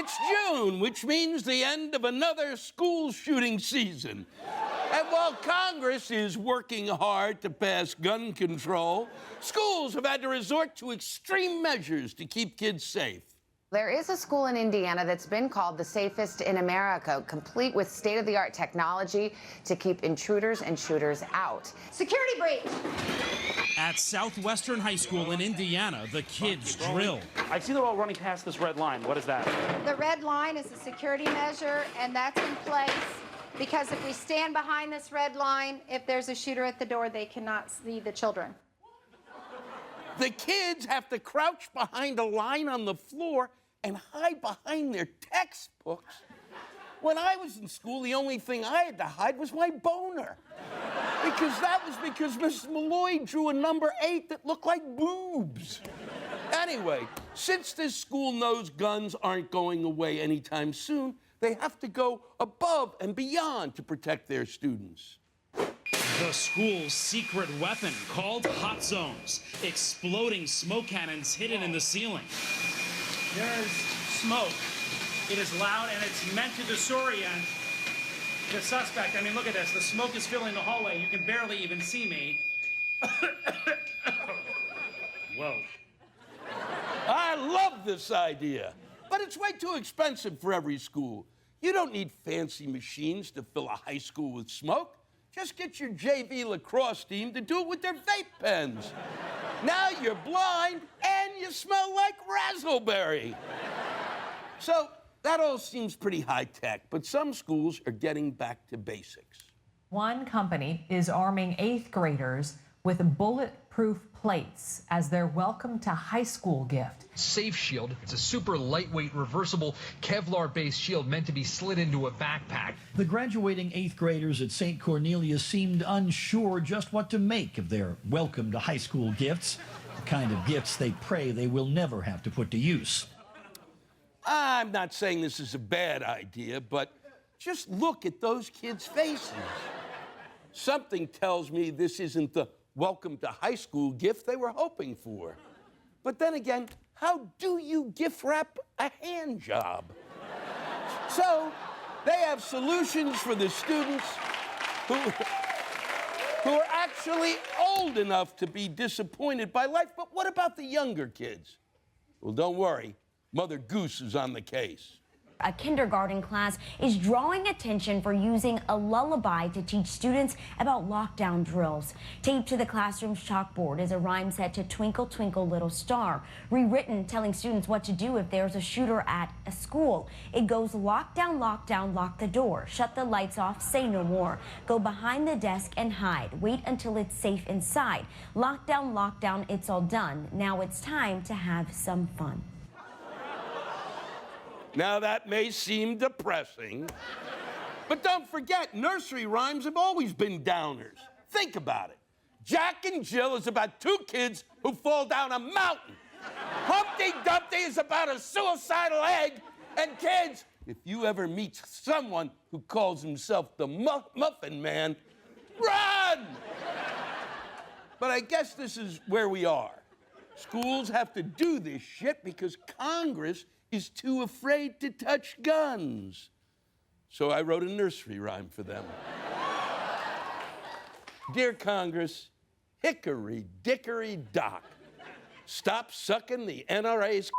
It's June, which means the end of another school shooting season. And while Congress is working hard to pass gun control, schools have had to resort to extreme measures to keep kids safe. There is a school in Indiana that's been called the safest in America, complete with state-of-the-art technology to keep intruders and shooters out. Security breach! At Southwestern High School in Indiana, the kids drill. I see they're all running past this red line. What is that? The red line is a security measure, and that's in place because if we stand behind this red line, if there's a shooter at the door, they cannot see the children. The kids have to crouch behind a line on the floor and hide behind their textbooks. When I was in school, the only thing I had to hide was my boner. Because Mrs. Malloy drew a number 8 that looked like boobs. Anyway, since this school knows guns aren't going away anytime soon, they have to go above and beyond to protect their students. The school's secret weapon, called hot zones, exploding smoke cannons hidden in the ceiling. There is smoke. It is loud, and it's meant to disorient the suspect. I mean, look at this. The smoke is filling the hallway. You can barely even see me. Whoa. I love this idea, but it's way too expensive for every school. You don't need fancy machines to fill a high school with smoke. Just get your JV lacrosse team to do it with their vape pens. Now you're blind and you smell like razzleberry. So that all seems pretty high-tech, but some schools are getting back to basics. One company is arming 8th graders with bulletproof plates as their welcome to high school gift. Safe Shield. It's a super lightweight, reversible Kevlar-based shield meant to be slid into a backpack. The graduating 8th graders at St. Cornelius seemed unsure just what to make of their welcome to high school gifts, the kind of gifts they pray they will never have to put to use. I'm not saying this is a bad idea, but just look at those kids' faces. Something tells me this isn't the welcome to high school gift they were hoping for. But then again, how do you gift wrap a hand job? So they have solutions for the students who are actually old enough to be disappointed by life. But what about the younger kids? Well, don't worry. Mother Goose is on the case. A kindergarten class is drawing attention for using a lullaby to teach students about lockdown drills. Taped to the classroom's chalkboard is a rhyme set to Twinkle, Twinkle, Little Star, rewritten telling students what to do if there's a shooter at a school. It goes lockdown, lockdown, lock the door, shut the lights off, say no more, go behind the desk and hide, wait until it's safe inside. Lockdown, lockdown, it's all done. Now it's time to have some fun. Now, that may seem depressing, but don't forget, nursery rhymes have always been downers. Think about it. Jack and Jill is about 2 kids who fall down a mountain. Humpty Dumpty is about a suicidal egg. And kids, if you ever meet someone who calls himself the Muffin Man, run! But I guess this is where we are. Schools have to do this shit because Congress is too afraid to touch guns. So I wrote a nursery rhyme for them. Dear Congress, hickory dickory dock, stop sucking the NRA's